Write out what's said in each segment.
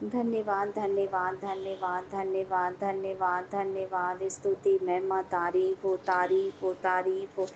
धन्यवाद, धन्यवाद, धन्यवाद, धन्यवाद, धन्यवाद, धन्यवाद। स्तुति, महिमा, तारीफ हो, तारीफ हो, तारीफ हो।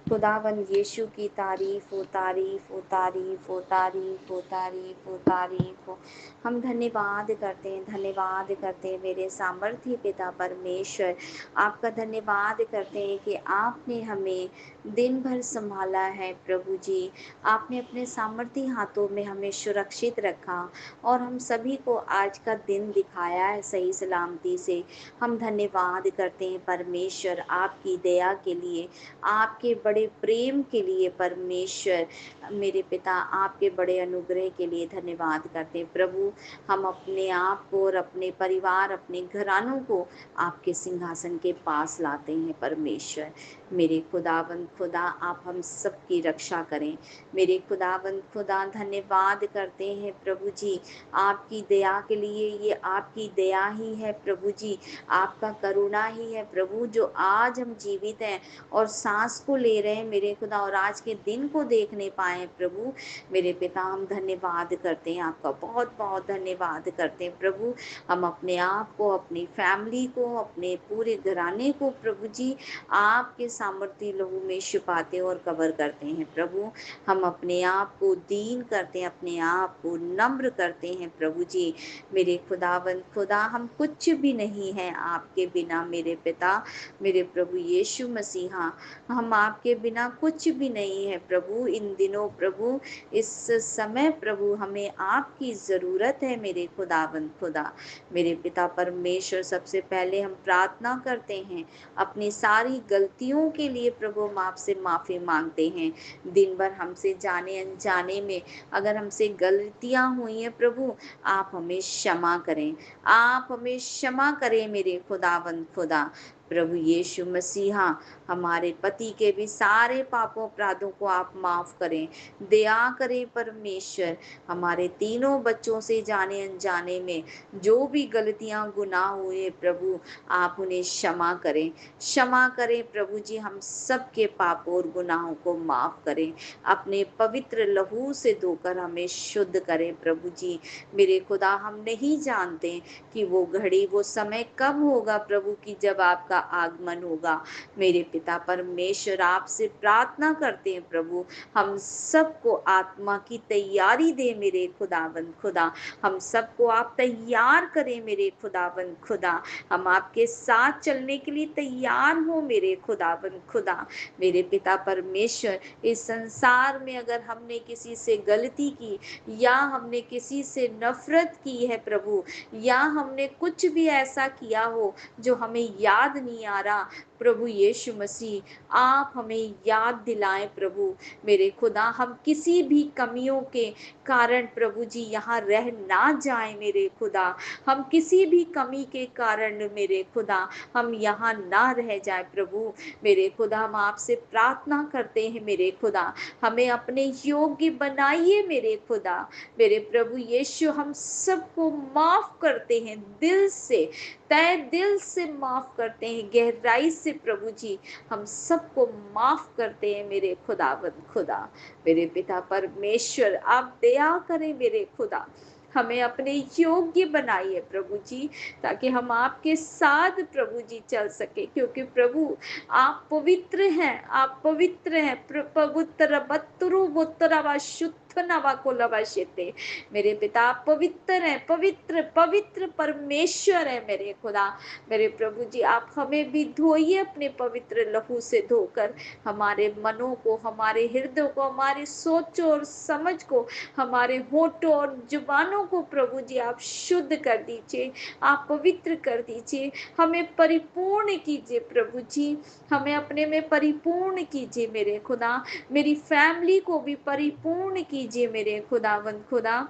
खुदावंद यीशु की तारीफ हो, तारीफ हो, तारीफ हो, तारीफ हो, तारीफ हो, तारीफ हो। हम धन्यवाद करते हैं, धन्यवाद करते हैं मेरे सामर्थ्य पिता परमेश्वर। आपका धन्यवाद करते हैं कि आपने हमें दिन भर संभाला है प्रभु जी। आपने अपने सामर्थ्य हाथों में हमें सुरक्षित रखा और हम सभी को आज का दिन दिखाया है सही सलामती से। हम धन्यवाद करते हैं परमेश्वर आपकी दया के लिए, आपके बड़े प्रेम के लिए परमेश्वर। मेरे पिता आपके बड़े अनुग्रह के लिए धन्यवाद करते हैं प्रभु। हम अपने आप को और अपने परिवार, अपने घरानों को आपके सिंहासन के पास लाते हैं परमेश्वर। मेरे खुदावंद खुदा आप हम सबकी रक्षा करें। मेरे खुदावंद खुदा धन्यवाद करते हैं प्रभु जी आपकी दया के लिए। ये आपकी दया ही है प्रभु जी, आपका करुणा ही है प्रभु, जो आज हम जीवित हैं और सांस को ले रहे हैं मेरे खुदा, और आज के दिन को देखने पाए प्रभु। मेरे पिता हम धन्यवाद करते हैं आपका, बहुत बहुत धन्यवाद करते हैं प्रभु। हम अपने आप को, अपनी फैमिली को, अपने पूरे घराने को प्रभु जी आपके सामर्थ्य लहू में छुपाते और कवर करते हैं प्रभु। हम अपने आप को दीन करते हैं, अपने आप को नम्र करते हैं प्रभु जी। मेरे खुदावंद खुदा हम कुछ भी नहीं हैं आपके बिना मेरे पिता, मेरे प्रभु यीशु मसीहा। हम आपके बिना कुछ भी नहीं है प्रभु। इन दिनों प्रभु, इस समय प्रभु, हमें आपकी ज़रूरत है मेरे खुदावंद खुदा। मेरे पिता परमेश्वर, सबसे पहले हम प्रार्थना करते हैं अपनी सारी गलतियों के लिए प्रभु, हम आपसे माफ़ी मांगते हैं। दिन भर हमसे जाने अनजाने में अगर हमसे गलतियां हुई हैं प्रभु, आप हमें क्षमा करें, आप हमें क्षमा करें मेरे खुदावंद खुदा। प्रभु यीशु मसीहा, हमारे पति के भी सारे पापों अपराधों को आप माफ करें, दया करें परमेश्वर। हमारे तीनों बच्चों से जाने अनजाने में जो भी गलतियां गुनाह हुए प्रभु, आप उन्हें क्षमा करें, क्षमा करें प्रभु जी। हम सबके पापों और गुनाहों को माफ करें, अपने पवित्र लहू से धोकर हमें शुद्ध करें प्रभु जी। मेरे खुदा, हम नहीं जानते कि वो घड़ी, वो समय कब होगा प्रभु की जब आपका आगमन होगा। मेरे पिता परमेश्वर, आपसे प्रार्थना करते हैं प्रभु, हम सबको आत्मा की तैयारी दे मेरे खुदावंद खुदा। हम सबको आप तैयार करें मेरे खुदावंद खुदा। हम आपके साथ चलने के लिए तैयार हो मेरे खुदावंद खुदा। मेरे पिता परमेश्वर, इस संसार में अगर हमने किसी से गलती की, या हमने किसी से नफरत की है प्रभु, या हमने कुछ भी ऐसा किया हो जो हमें याद नहीं आ रहा प्रभु यीशु मसीह, आप हमें याद दिलाएं प्रभु। मेरे खुदा, हम किसी भी कमियों के कारण प्रभु जी यहाँ रह ना जाएं मेरे खुदा। हम किसी भी कमी के कारण मेरे खुदा हम यहाँ ना रह जाए प्रभु। मेरे खुदा, हम आपसे प्रार्थना करते हैं मेरे खुदा, हमें अपने योग्य बनाइए मेरे खुदा। मेरे प्रभु यीशु, हम सबको माफ करते हैं दिल से, तय दिल से माफ करते हैं, गहराई से प्रभु जी हम सबको माफ करते हैं मेरे खुदावंद खुदा। मेरे पिता परमेश्वर, आप दया करें मेरे खुदा, हमें अपने योग्य बनाइए प्रभु जी, ताकि हम आपके साथ प्रभु जी चल सके, क्योंकि प्रभु आप पवित्र हैं, आप पवित्र हैं। पवित्र बत्तरु बुत्तरवा शुद्ध नवा को लवाशेते। मेरे पिता आप पवित्र हैं, पवित्र पवित्र परमेश्वर है मेरे खुदा। मेरे प्रभु जी, आप हमें भी धोइए अपने पवित्र लहू से धोकर, हमारे मनों को, हमारे हृदय को, हमारी सोच और समझ को, हमारे होठों और जुबानों को प्रभु जी आप शुद्ध कर दीजिए, आप पवित्र कर दीजिए, हमें परिपूर्ण कीजिए प्रभु जी, हमें अपने में परिपूर्ण कीजिए मेरे खुदा। मेरी फैमिली को भी परिपूर्ण कीजिए मेरे खुदावंद खुदा।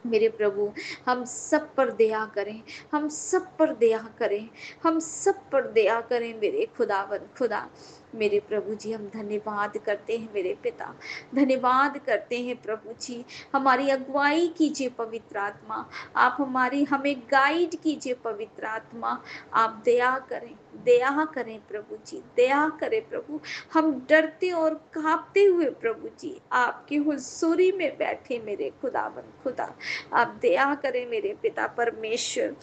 मेरे प्रभु, हम सब पर दया करें, हम सब पर दया करें, हम सब पर दया करें मेरे खुदावंद खुदा। मेरे प्रभु जी, हम धन्यवाद करते हैं मेरे पिता, धन्यवाद करते हैं प्रभु जी। हमारी अगुवाई कीजिए पवित्र आत्मा, आप हमारी हमें गाइड कीजिए पवित्र आत्मा। आप दया करें, दया करें प्रभु जी, दया करें प्रभु। हम डरते और कांपते हुए प्रभु जी आपकी हुजूरी में बैठे मेरे खुदावंद खुदा। आप दया करें मेरे पिता परमेश्वर।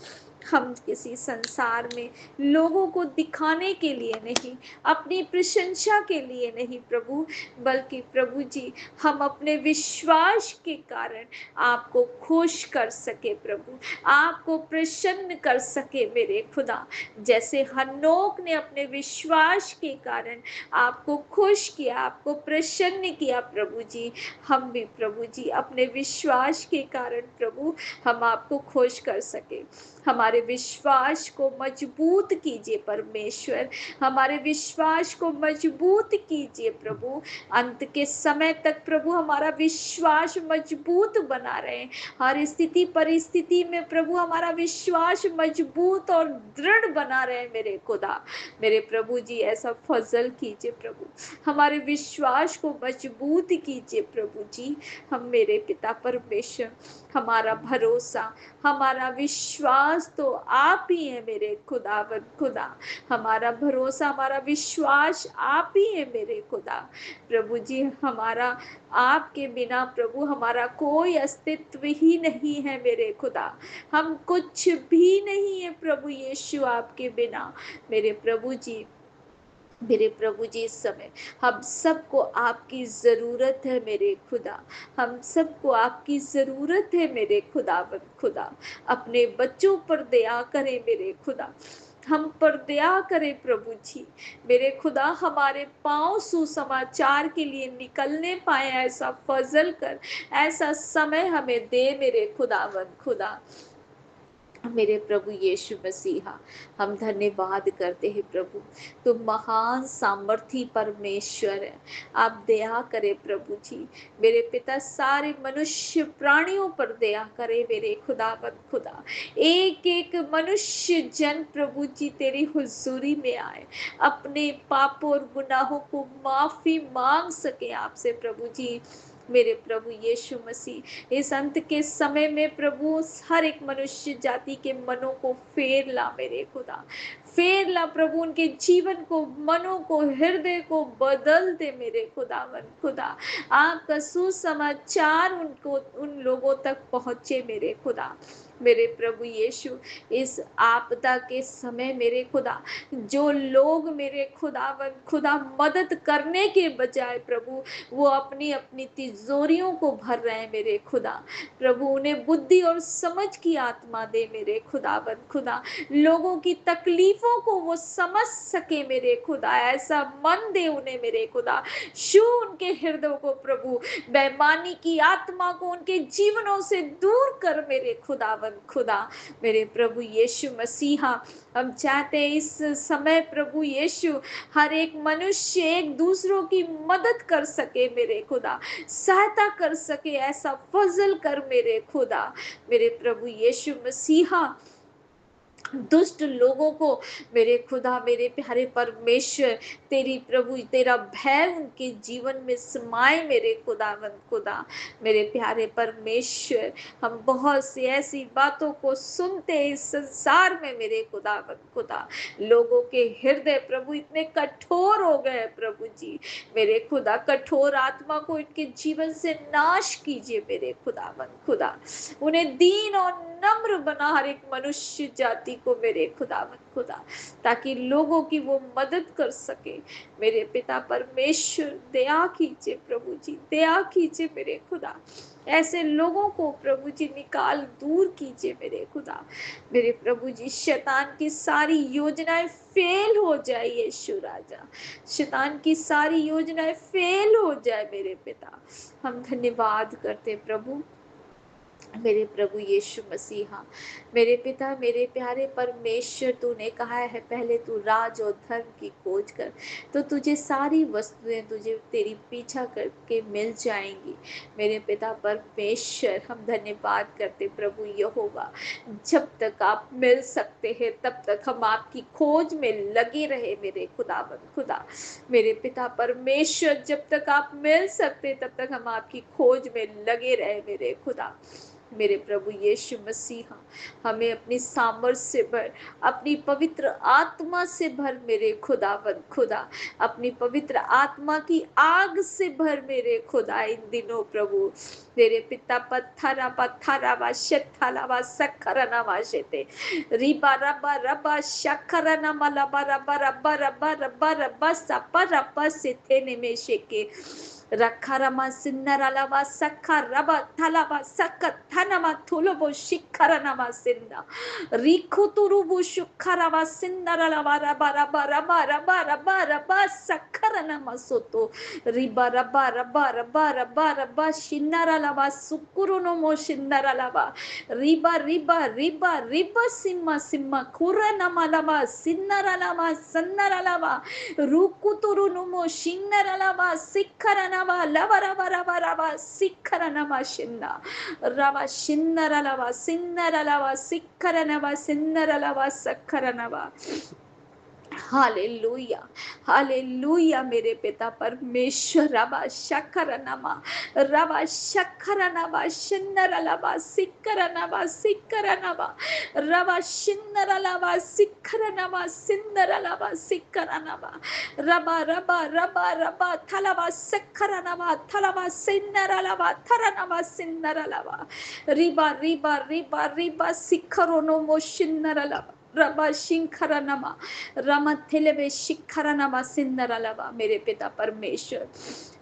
हम किसी संसार में लोगों को दिखाने के लिए नहीं, अपनी प्रशंसा के लिए नहीं प्रभु, बल्कि प्रभु जी हम अपने विश्वास के कारण आपको खुश कर सके प्रभु, आपको प्रसन्न कर सके मेरे खुदा। जैसे हनोक ने अपने विश्वास के कारण आपको खुश किया, आपको प्रसन्न किया प्रभु जी, हम भी प्रभु जी अपने विश्वास के कारण प्रभु हम आपको खुश कर सके। हमारे विश्वास को मजबूत कीजिए परमेश्वर, हमारे विश्वास को मजबूत कीजिए प्रभु। अंत के समय तक प्रभु हमारा विश्वास मजबूत बना रहे, हर स्थिति परिस्थिति में प्रभु हमारा विश्वास मजबूत और दृढ़ बना रहे मेरे खुदा। मेरे प्रभु जी ऐसा फजल कीजिए प्रभु, हमारे विश्वास को मजबूत कीजिए प्रभु जी। हम मेरे पिता परमेश्वर, हमारा भरोसा, हमारा विश्वास तो आप ही है मेरे खुदावन खुदा। हमारा भरोसा, हमारा विश्वास आप ही है मेरे खुदा। प्रभु जी हमारा आपके बिना प्रभु हमारा कोई अस्तित्व ही नहीं है मेरे खुदा, हम कुछ भी नहीं है प्रभु यीशु आपके बिना। मेरे प्रभु जी, मेरे प्रभु जी इस समय हम सबको आपकी ज़रूरत है मेरे खुदा, हम सबको आपकी ज़रूरत है मेरे खुदावन खुदा। अपने बच्चों पर दया करें मेरे खुदा, हम पर दया करें प्रभु जी। मेरे खुदा हमारे पाँव सुसमाचार के लिए निकलने पाए, ऐसा फजल कर, ऐसा समय हमें दे मेरे खुदावन खुदा। मेरे प्रभु यीशु मसीहा, हम धन्यवाद करते हैं प्रभु, तुम महान सामर्थी परमेश्वर है। आप दया करें प्रभु जी, मेरे पिता सारे मनुष्य प्राणियों पर दया करें मेरे खुदावंद खुदा। एक एक मनुष्य जन प्रभु जी तेरी हुजूरी में आए, अपने पापों और गुनाहों को माफी मांग सके आपसे प्रभु जी। मेरे प्रभु यीशु मसीह इस अंत के समय में प्रभु हर एक मनुष्य जाति के मनों को फेर ला मेरे खुदा, फेर ला प्रभु, उनके जीवन को, मनों को, हृदय को बदल दे मेरे खुदावन खुदा। आपका सुसमाचार उनको, उन लोगों तक पहुंचे मेरे खुदा। मेरे प्रभु यीशु इस आपदा के समय मेरे खुदा, जो लोग मेरे खुदावन खुदा मदद करने के बजाय प्रभु वो अपनी अपनी तिजोरियों को भर रहे हैं मेरे खुदा, प्रभु उन्हें बुद्धि और समझ की आत्मा दे मेरे खुदावन खुदा, लोगों की तकलीफों को वो समझ सके मेरे खुदा, ऐसा मन दे उन्हें मेरे खुदा। छू उनके हृदयों को प्रभु, बेईमानी की आत्मा को उनके जीवनों से दूर कर मेरे खुदावन खुदा। मेरे प्रभु यीशु मसीहा, हम चाहते हैं इस समय प्रभु यीशु हर एक मनुष्य एक दूसरों की मदद कर सके मेरे खुदा, सहायता कर सके, ऐसा फजल कर मेरे खुदा। मेरे प्रभु यीशु मसीहा, दुष्ट लोगों को मेरे खुदा, मेरे प्यारे परमेश्वर, तेरी प्रभु तेरा भय उनके जीवन में समाए मेरे खुदावंद खुदा। मेरे प्यारे परमेश्वर, हम बहुत सी ऐसी बातों को सुनते हैं इस संसार में मेरे खुदावंद खुदा, लोगों के हृदय प्रभु इतने कठोर हो गए प्रभु जी। मेरे खुदा कठोर आत्मा को इनके जीवन से नाश कीजिए मेरे खुदावंद खुदा, उन्हें दीन और नम्र बना हर एक मनुष्य जाति को मेरे खुदावंद खुदा, ताकि लोगों की वो मदद कर सके। मेरे पिता परमेश्वर दया कीजिए प्रभु जी, दया कीजिए मेरे खुदा, ऐसे लोगों को प्रभु जी निकाल दूर कीजिए मेरे खुदा। मेरे प्रभु जी शैतान की सारी योजनाएं फेल हो जाए यीशु राजा, शैतान की सारी योजनाएं फेल हो जाए मेरे पिता। हम धन्यवाद करते प्रभु, मेरे प्रभु यीशु मसीहा। मेरे पिता, मेरे प्यारे परमेश्वर, तूने कहा है पहले तू राज और धर्म की खोज कर, तो तुझे सारी वस्तुएं तुझे तेरी पीछा करके मिल जाएंगी। मेरे पिता परमेश्वर, हम धन्यवाद करते प्रभु यहोवा, जब तक आप मिल सकते हैं तब तक हम आपकी खोज में लगे रहे मेरे खुदावंद खुदा। मेरे पिता परमेश्वर, जब तक आप मिल सकते तब तक हम आपकी खोज में लगे रहे मेरे खुदा। मेरे प्रभु यीशु मसीहा, हमें अपनी सामर्थ्य से भर, अपनी पवित्र आत्मा से भर मेरे खुदावंद खुदा, अपनी पवित्र आत्मा की आग से भर मेरे खुदा इन दिनों प्रभु। मेरे पिता पत्थरा पत्थरा वा शथला वा सखरा नमा शेते रिबा रबा रबा शखरा नमा लबा रबा रबा रबा रबा रबा सपा रबा सिथे निमे शेके रखरमा सिन्नरा लबा सखा रबा थलबा सख थनमा थुलबो शिखरा नमा सिन्ना रिखुतुरुबु शुखरा वा सिन्नरा लबा रबा रबा रबा रबा रबा रबा सखरा नमा सोतो riba raba raba raba raba raba shinnara lava sukuru no mo shinnara lava riba riba riba riba simma simma kura nama lava sinnara lava sannara lava rukuturu no mo shinnara lava sikkara nama lava rava rava rava sikkara nama shinna rava shinnara lava sinnara lava sikkara nama sinnara lava sakkara nama hallelujah hallelujah मेरे पिता परमेश्वर रबा शकरनमा रबा शकरनबा शिन्नरलबा सिकरनबा सिकरनबा रबा शिन्नरलबा सिकरनबा सिन्नरलबा सिकरनबा रबा रबा रबा रबा थलबा सकरनबा थलबा सिन्नरलबा थरनबा सिन्नरलबा रिबा रिबा रिबा रिबा सिकरोनो मोशिन्नरलबा रबा शिंखरनमा रमथिलबे शिखरनमा सिंदरलबा मेरे पिता परमेश्वर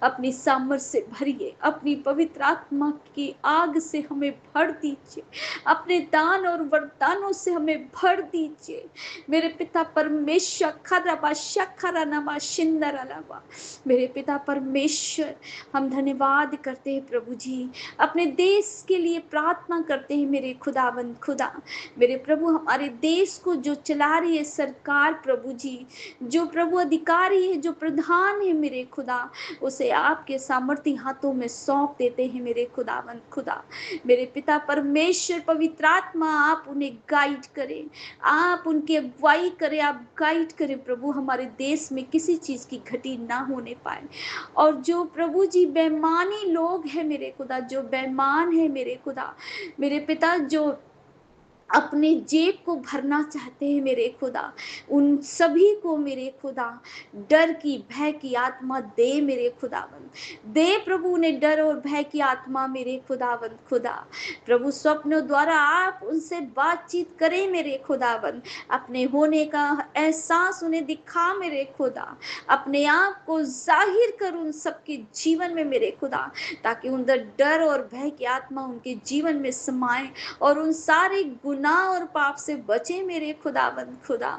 अपनी सामर्थ से भरिए अपनी पवित्र आत्मा की आग से हमें भर दीजिए अपने दान और वरदानों से हमें भर दीजिए मेरे पिता परमेश्वर खरबा शखरनमा शिंदरलबा मेरे पिता परमेश्वर हम धन्यवाद करते हैं प्रभु जी अपने देश के लिए प्रार्थना करते हैं मेरे खुदावंद खुदा मेरे प्रभु हमारे देश को जो चला रही है सरकार प्रभु जी जो प्रभु अधिकारी है जो प्रधान है मेरे खुदा उसे आपके सामर्थ्य हाथों में सौंप देते हैं मेरे खुदावंद खुदा मेरे पिता परमेश्वर पवित्र आत्मा आप उन्हें गाइड करें आप उनकी अगुवाई करें आप गाइड करें प्रभु हमारे देश में किसी चीज की घटी ना होने पाए और जो प्रभु जी बेईमानी लोग हैं मेरे खुदा जो बेईमान है मेरे खुदा मेरे पिता जो अपने जेब को भरना चाहते हैं मेरे खुदा उन सभी को मेरे खुदा डर की भय की आत्मा दे मेरे खुदावंद दे प्रभु उन्हें डर और भय की आत्मा मेरे खुदावंद खुदा प्रभु स्वप्नों द्वारा आप उनसे बातचीत करें मेरे खुदावंद अपने होने का एहसास उन्हें दिखा मेरे खुदा अपने आप को जाहिर कर उन सबके जीवन में मेरे खुदा ताकि उन डर और भय की आत्मा उनके जीवन में समाए और उन सारे गुनाह और पाप से बचे मेरे खुदाबंद खुदा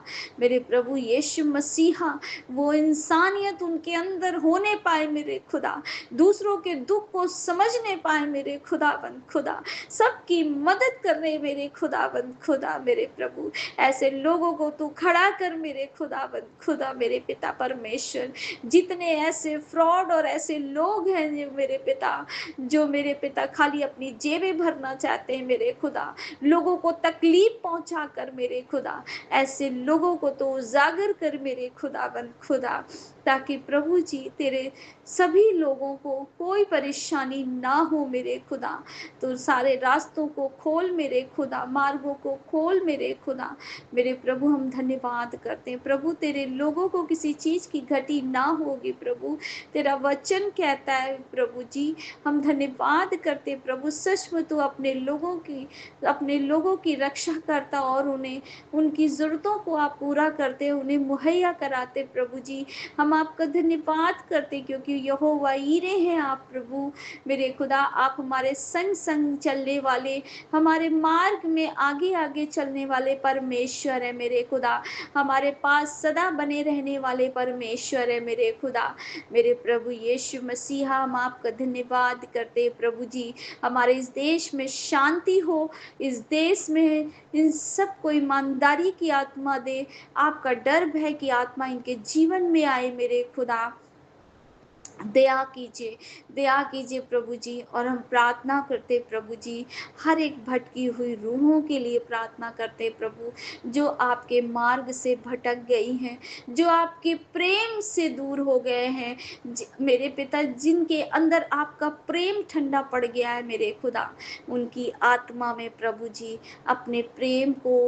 मेरे प्रभु यीशु मसीहा वो इंसानियत उनके अंदर होने पाए मेरे खुदा दूसरों के दुख को समझने पाए मेरे खुदाबंद खुदा सबकी मदद कर रहे मेरे खुदाबंद खुदा मेरे प्रभु ऐसे लोगों को तू खड़ा कर मेरे खुदाबंद खुदा मेरे पिता परमेश्वर जितने ऐसे फ्रॉड और ऐसे लोग हैं जो मेरे पिता खाली अपनी जेबें भरना चाहते हैं मेरे खुदा लोगों को तकलीफ पहुंचा कर मेरे खुदा ऐसे लोगों को तो उजागर कर मेरे खुदाबंद खुदा ताकि प्रभु जी तेरे सभी लोगों को कोई परेशानी ना हो मेरे खुदा तो सारे रास्तों को खोल मेरे खुदा मार्गों को खोल मेरे खुदा मेरे प्रभु हम धन्यवाद करते हैं प्रभु तेरे लोगों को किसी चीज की घटी ना होगी प्रभु तेरा वचन कहता है प्रभु जी हम धन्यवाद करते प्रभु सच में तू अपने लोगों की रक्षा करता और उन्हें उनकी जरूरतों को आप पूरा करते उन्हें मुहैया कराते प्रभु जी हम आपका धन्यवाद करते क्योंकि यहोवा ईरे हैं आप प्रभु मेरे खुदा आप हमारे संग संग चलने वाले हमारे मार्ग में आगे आगे चलने वाले परमेश्वर है मेरे खुदा हमारे पास सदा बने रहने वाले परमेश्वर है मेरे खुदा मेरे प्रभु यीशु मसीहा हम आपका धन्यवाद करते प्रभु जी हमारे इस देश में शांति हो इस देश में इन सब को ईमानदारी की आत्मा दे आपका डर भय की आत्मा इनके जीवन में आए मेरे खुदा दया कीजिए प्रभु जी और हम प्रार्थना करते प्रभु जी हर एक भटकी हुई रूहों के लिए प्रार्थना करते प्रभु जो आपके मार्ग से भटक गई हैं जो आपके प्रेम से दूर हो गए हैं मेरे पिता जिनके अंदर आपका प्रेम ठंडा पड़ गया है मेरे खुदा उनकी आत्मा में प्रभु जी अपने प्रेम को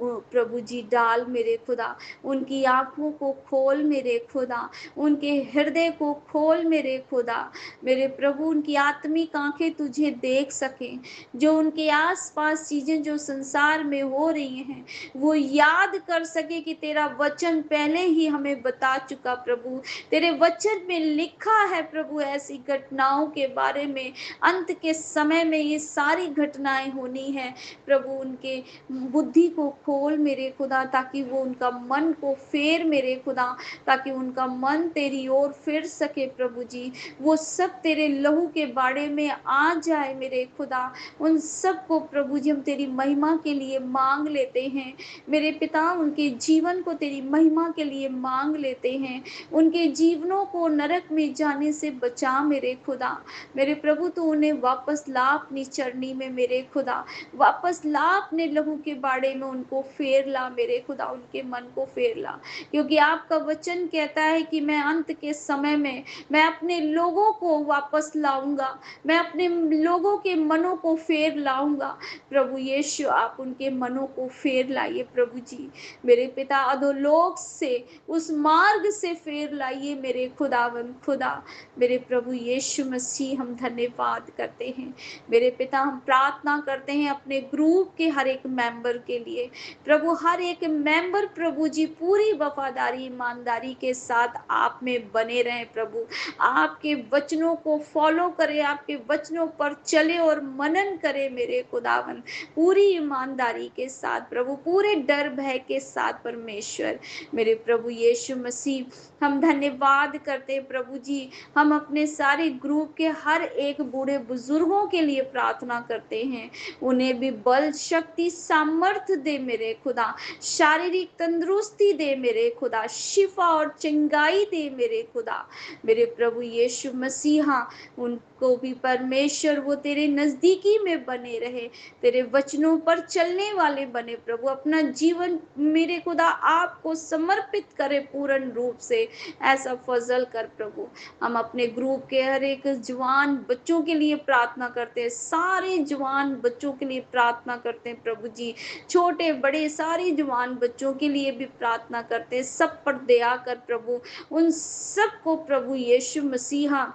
प्रभु जी डाल मेरे खुदा उनकी आंखों को खोल मेरे खुदा उनके हृदय को खोल खोल मेरे खुदा, मेरे प्रभु उनकी आत्मिक आँखें तुझे देख सकें, जो उनके आस-पास चीज़ें जो संसार में हो रही हैं, वो याद कर सके कि तेरा वचन पहले ही हमें बता चुका प्रभु। तेरे वचन में लिखा है प्रभु ऐसी घटनाओं के बारे में, अंत के समय में ये सारी घटनाएँ होनी हैं। प्रभु उनके बुद्धि को खोल मेरे खुदा, ताकि वो उनका मन को फेर मेरे खुदा, ताकि उनका मन तेरी ओर फिर सके प्रभु जी। वो सब तेरे लहू के बाड़े में आ जाए मेरे खुदा। उन सब को प्रभु जी हम तेरी महिमा के लिए माँग लेते हैं। मेरे पिता उनके जीवन को तेरी महिमा के लिए माँग लेते हैं। उनके जीवनों को नरक में जाने से बचा मेरे खुदा। मेरे प्रभु तू उन्हें वापस ला अपनी चरनी में मेरे खुदा। वापस ला अपने लहू के बाड़े में उनको फेर ला मेरे खुदा, उनके मन को फेर ला। क्योंकि आपका वचन कहता है कि मैं अंत के समय में मैं अपने लोगों को वापस लाऊँगा, मैं अपने लोगों के मनों को फेर लाऊँगा। प्रभु यीशु आप उनके मनों को फेर लाइए प्रभु जी। मेरे पिता अधोलोक से उस मार्ग से फेर लाइए मेरे खुदावंद खुदा। मेरे प्रभु यीशु मसीह हम धन्यवाद करते हैं। मेरे पिता हम प्रार्थना करते हैं अपने ग्रुप के हर एक मेंबर के लिए। प्रभु हर एक मेंबर प्रभु जी पूरी वफादारी ईमानदारी के साथ आप में बने रहें प्रभु। आपके वचनों को फॉलो करे, आपके वचनों पर चले और मनन करे मेरे खुदावन, पूरी ईमानदारी के साथ प्रभु, पूरे डर भय के साथ परमेश्वर। मेरे प्रभु यीशु मसीह हम धन्यवाद करते हैं प्रभु जी। हम अपने सारे ग्रुप के हर एक बूढ़े बुजुर्गों के लिए प्रार्थना करते हैं। उन्हें भी बल शक्ति सामर्थ्य दे मेरे खुदा, शारीरिक तंदुरुस्ती दे मेरे खुदा, शिफा और चंगाई दे मेरे खुदा। मेरे प्रभु यीशु मसीहा उनको भी परमेश्वर वो तेरे नजदीकी में बने रहे, तेरे वचनों पर चलने वाले बने प्रभु। अपना जीवन मेरे खुदा आपको समर्पित करे पूर्ण रूप से, ऐसा फजल कर प्रभु। हम अपने ग्रुप के हर एक जवान बच्चों के लिए प्रार्थना करते हैं, सारे जवान बच्चों के लिए प्रार्थना करते हैं प्रभु जी। छोटे बड़े सारे जवान बच्चों के लिए भी प्रार्थना करते हैं। सब पर दया कर प्रभु, उन सब को प्रभु यीशु मसीहा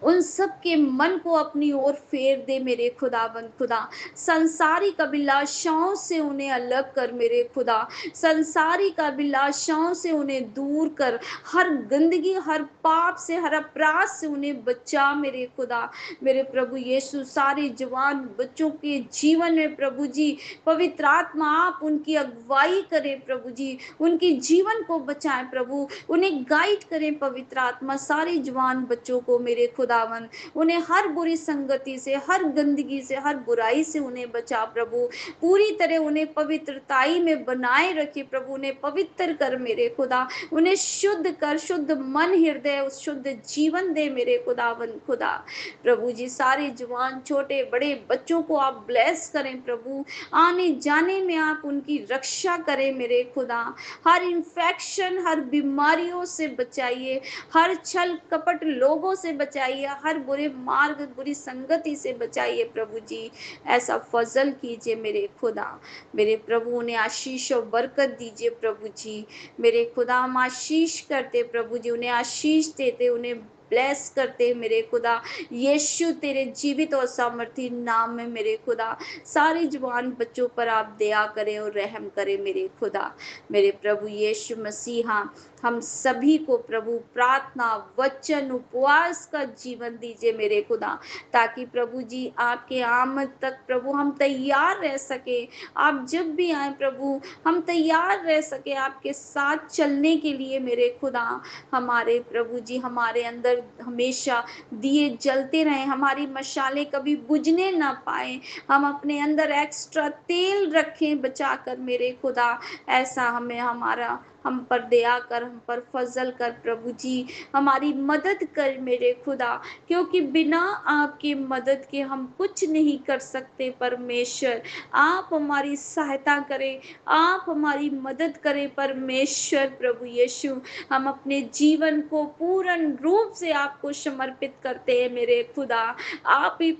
उन सब के मन को अपनी ओर फेर दे मेरे खुदावंद खुदा। संसारिक अभिलाषाओं से उन्हें अलग कर मेरे खुदा, संसारिक अभिलाषाओं से उन्हें दूर कर, हर गंदगी हर पाप से हर अपराध से उन्हें बचा मेरे खुदा। मेरे प्रभु यीशु सारे जवान बच्चों के जीवन में प्रभु जी पवित्र आत्मा आप उनकी अगुवाई करें प्रभु जी, उनके जीवन को बचाएं प्रभु, उन्हें गाइड करें पवित्र आत्मा। सारे जवान बच्चों को मेरे खुदावन, उन्हें हर बुरी संगति से, हर गंदगी से, हर बुराई से उन्हें बचा प्रभु। पूरी तरह उन्हें पवित्रताई में बनाए रखे प्रभु, उन्हें पवित्र कर मेरे खुदा, उन्हें शुद्ध कर, शुद्ध मन हृदय शुद्ध जीवन दे मेरे खुदावन खुदा। प्रभु जी सारे जवान छोटे बड़े बच्चों को आप ब्लेस करें प्रभु, आने जाने में आप उनकी रक्षा करें मेरे खुदा। हर इन्फेक्शन हर बीमारियों से बचाइए, हर छल कपट लोगों से बचाइए, हर बुरे मार्ग बुरी संगति से बचाइए प्रभु जी। ऐसा फजल कीजिए मेरे खुदा। मेरे प्रभु उन्हें आशीष और बरकत दीजिए प्रभु जी। मेरे खुदा हम आशीष करते प्रभु जी, उन्हें आशीष देते, उन्हें ब्लेस करते मेरे खुदा। यीशु तेरे जीवित और सामर्थी नाम में मेरे खुदा सारे जवान बच्चों पर आप दया करें और रहम करें मेरे खुदा। मेरे प्रभु यीशु मसीहा हम सभी को प्रभु प्रार्थना वचन उपवास का जीवन दीजिए मेरे खुदा, ताकि प्रभु जी आपके आमद तक प्रभु हम तैयार रह सके। आप जब भी आए प्रभु हम तैयार रह सके आपके साथ चलने के लिए मेरे खुदा। हमारे प्रभु जी हमारे अंदर हमेशा दिए जलते रहें, हमारी मशालें कभी बुझने ना पाए। हम अपने अंदर एक्स्ट्रा तेल रखें बचा कर मेरे खुदा। ऐसा हमें हमारा हम पर दया कर, हम पर फजल कर प्रभु जी, हमारी मदद कर मेरे खुदा, क्योंकि बिना आपकी मदद के हम कुछ नहीं कर सकते परमेश्वर। आप हमारी सहायता करें, आप हमारी मदद करें परमेश्वर। प्रभु यीशु हम अपने जीवन को पूर्ण रूप से आपको समर्पित करते हैं मेरे खुदा। आप ही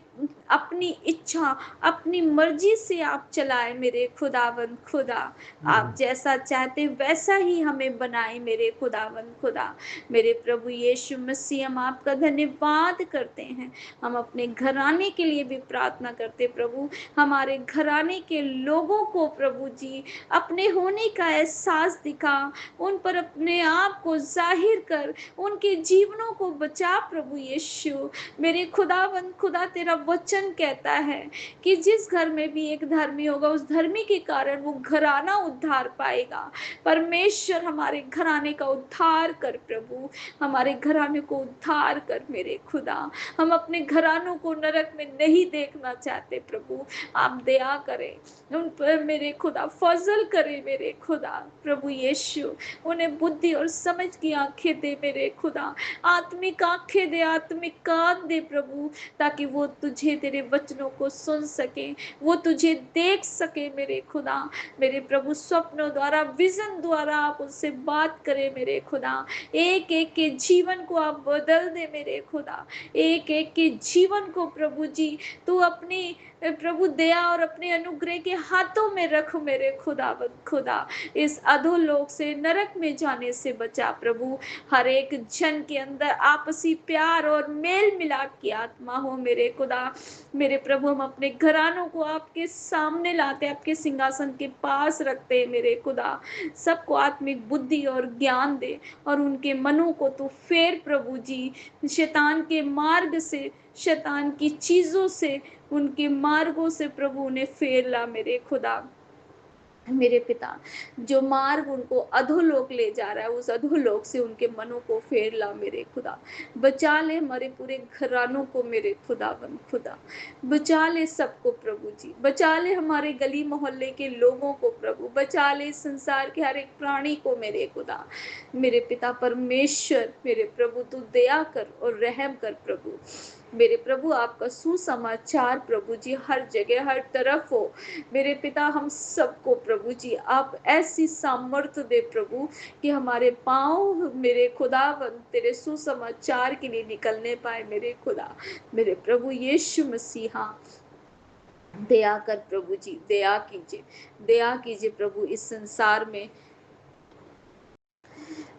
अपनी इच्छा, अपनी मर्जी से आप चलाए मेरे खुदावंद खुदा। आप जैसा चाहते वैसा ही हमें बनाए मेरे खुदावंद खुदा। मेरे प्रभु यीशु मसीह, हम आपका धन्यवाद करते हैं। हम अपने घराने के लिए भी प्रार्थना करते प्रभु। हमारे घराने के लोगों को प्रभु जी अपने होने का एहसास दिखा, उन पर अपने आप को जाहिर कर, उनके जीवनों को बचा प्रभु यीशु। मेरे खुदावंद खुदा, तेरा वचन कहता है कि जिस घर में भी एक धर्मी होगा, उस धर्मी के कारण वो घराना उद्धार पाएगा। परमेश्वर, हमारे घराने का उद्धार कर प्रभु, हमारे घराने को उद्धार कर मेरे खुदा। हम अपने घरानों को नरक में नहीं देखना चाहते प्रभु। आप दया करें उन पर मेरे खुदा, फजल करे मेरे खुदा। प्रभु यीशु, उन्हें बुद्धि और समझ की आंखें दे मेरे खुदा, आत्मिक आंखें दे, आत्मिक कान दे प्रभु, ताकि वो तुझे, तेरे वचनों को सुन सके, वो तुझे देख सके मेरे खुदा। मेरे प्रभु, स्वप्नों द्वारा, विजन द्वारा आप उनसे बात करें मेरे खुदा। एक एक के जीवन को आप बदल दे मेरे खुदा। एक एक के जीवन को प्रभु जी तू अपनी प्रभु दया और अपने अनुग्रह के हाथों में रख मेरे खुदा। इस अधोलोक से, नरक में जाने से बचा प्रभु। हर एक जन के अंदर आपसी प्यार और मेल मिलाप की आत्मा हो मेरे खुदा। मेरे प्रभु, हम अपने घरानों को आपके सामने लाते, आपके सिंहासन के पास रखते हैं मेरे खुदा। सबको आत्मिक बुद्धि और ज्ञान दे, और उनके मनों को तू फेर प्रभु जी, शैतान के मार्ग से, शैतान की चीजों से, उनके मार्गों से प्रभु उन्हें फेर ला मेरे खुदा। मेरे पिता, जो मार्ग उनको अधोलोक ले जा रहा है, उस अधोलोक से उनके मनों को फेर ला मेरे खुदा। बचा ले हमारे पूरे घरानों को मेरे खुदावन खुदा। बचा ले सबको प्रभु जी, बचा ले हमारे गली मोहल्ले के लोगों को प्रभु, बचा ले संसार के हर एक प्राणी को मेरे खुदा। मेरे पिता परमेश्वर, मेरे प्रभु तू दया कर और रहम कर प्रभु। मेरे प्रभु, आपका सुसमाचार प्रभु जी हर जगह, हर तरफ हो मेरे पिता। हम सबको प्रभु जी आप ऐसी सामर्थ्य दे प्रभु, कि हमारे पाँव मेरे खुदावन तेरे सुसमाचार के लिए निकलने पाए मेरे खुदा। मेरे प्रभु यीशु मसीहा, दया कर प्रभु जी, दया कीजिए, दया कीजिए प्रभु। इस संसार में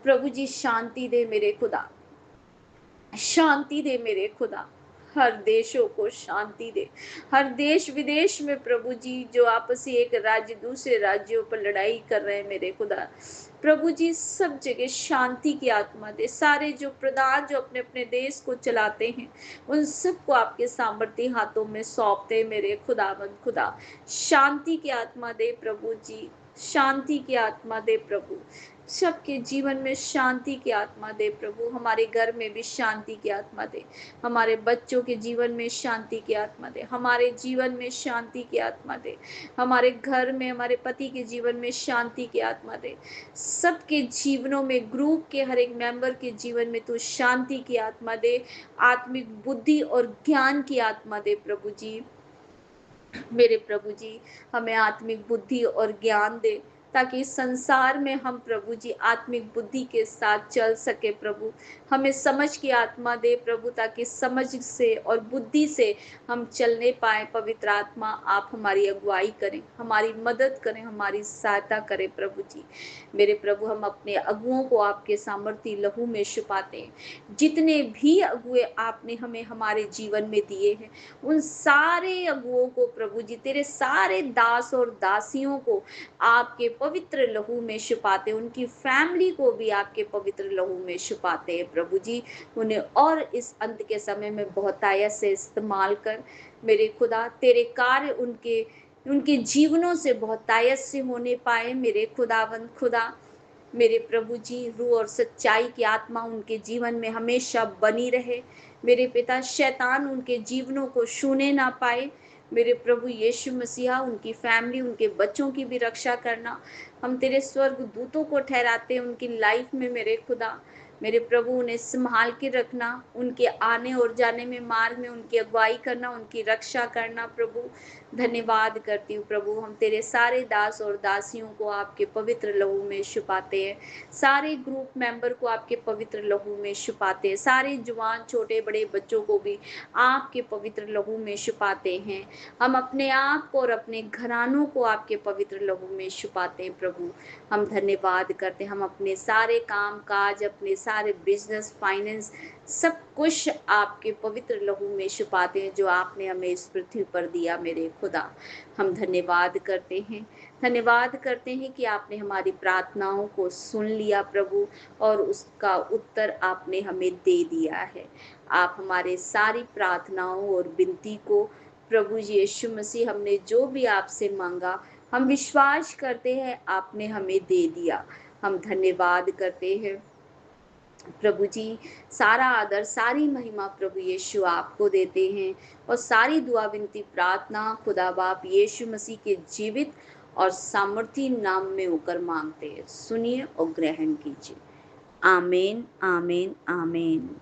प्रभु जी शांति दे मेरे खुदा, शांति दे मेरे खुदा। हर देशों को शांति दे। हर देश विदेश में प्रभु जी जो आपसी एक राज्य दूसरे राज्यों पर लड़ाई कर रहे हैं मेरे खुदा, प्रभु जी सब जगह शांति की आत्मा दे। सारे जो प्रधान जो अपने अपने देश को चलाते हैं, उन सबको आपके सामर्थ्य हाथों में सौंपते मेरे खुदावंद खुदा। शांति की आत्मा दे प्रभु जी, शांति की आत्मा दे प्रभु। सबके जीवन में शांति की आत्मा दे प्रभु। हमारे घर में भी शांति की आत्मा दे, हमारे बच्चों के जीवन में शांति की आत्मा दे, हमारे जीवन में शांति की आत्मा दे, हमारे घर में, हमारे पति के जीवन में शांति की आत्मा दे। सबके जीवनों में, ग्रुप के हर एक मेंबर के जीवन में तू शांति की आत्मा दे, आत्मिक बुद्धि और ज्ञान की आत्मा दे प्रभु जी। मेरे प्रभु जी, हमें आत्मिक बुद्धि और ज्ञान दे, ताकि इस संसार में हम प्रभु जी आत्मिक बुद्धि के साथ चल सके प्रभु। हमें समझ की आत्मा दे प्रभु, ताकि समझ से और बुद्धि से हम चलने पाए। पवित्र आत्मा आप हमारी अगुवाई करें, हमारी मदद करें, हमारी सहायता करें प्रभु जी। मेरे प्रभु, हम अपने अगुओं को आपके सामर्थी लहू में छुपाते हैं। जितने भी अगुए आपने हमें हमारे जीवन में दिए हैं, उन सारे अगुओं को प्रभु जी, तेरे सारे दास और दासियों को आपके पवित्र लहू में छुपाते, उनकी फैमिली को भी आपके पवित्र लहू में छुपाते हैं प्रभु जी। उन्हें और इस अंत के समय में बहुतायत से इस्तेमाल कर मेरे खुदा। तेरे कार्य उनके जीवनों से बहुतायत से होने पाए मेरे खुदावंद खुदा। मेरे प्रभु जी, रूह और सच्चाई की आत्मा उनके जीवन में हमेशा बनी रहे मेरे पिता। शैतान उनके जीवनों को छूने ना पाए मेरे प्रभु यीशु मसीहा। उनकी फैमिली, उनके बच्चों की भी रक्षा करना। हम तेरे स्वर्ग दूतों को ठहराते हैं उनकी लाइफ में मेरे खुदा। मेरे प्रभु, उन्हें संभाल के रखना, उनके आने और जाने में, मार्ग में उनकी अगुवाई करना, उनकी रक्षा करना प्रभु। धन्यवाद करती हूँ प्रभु, हम तेरे सारे दास और दासियों को आपके पवित्र लहू में छुपाते हैं, सारे ग्रुप मेंबर को आपके पवित्र लहू में छुपाते हैं, सारे जवान छोटे बड़े बच्चों को भी आपके पवित्र लहू में छुपाते हैं। हम अपने आप को और अपने घरानों को आपके पवित्र लहू में छुपाते हैं प्रभु। हम धन्यवाद करते हैं, हम अपने सारे काम काज, अपने सारे बिजनेस, फाइनेंस, सब कुछ आपके पवित्र लहू में छुपाते हैं जो आपने हमें इस पृथ्वी पर दिया मेरे खुदा। हम धन्यवाद करते हैं, धन्यवाद करते हैं कि आपने हमारी प्रार्थनाओं को सुन लिया प्रभु, और उसका उत्तर आपने हमें दे दिया है। आप हमारे सारी प्रार्थनाओं और विनती को प्रभु यीशु मसीह, हमने जो भी आपसे मांगा, हम विश्वास करते हैं आपने हमें दे दिया। हम धन्यवाद करते हैं प्रभु जी। सारा आदर, सारी महिमा प्रभु यीशु आपको देते हैं, और सारी दुआ विनती प्रार्थना खुदा बाप यीशु मसीह के जीवित और सामर्थी नाम में होकर मांगते हैं। सुनिए और ग्रहण कीजिए। आमीन, आमीन, आमीन।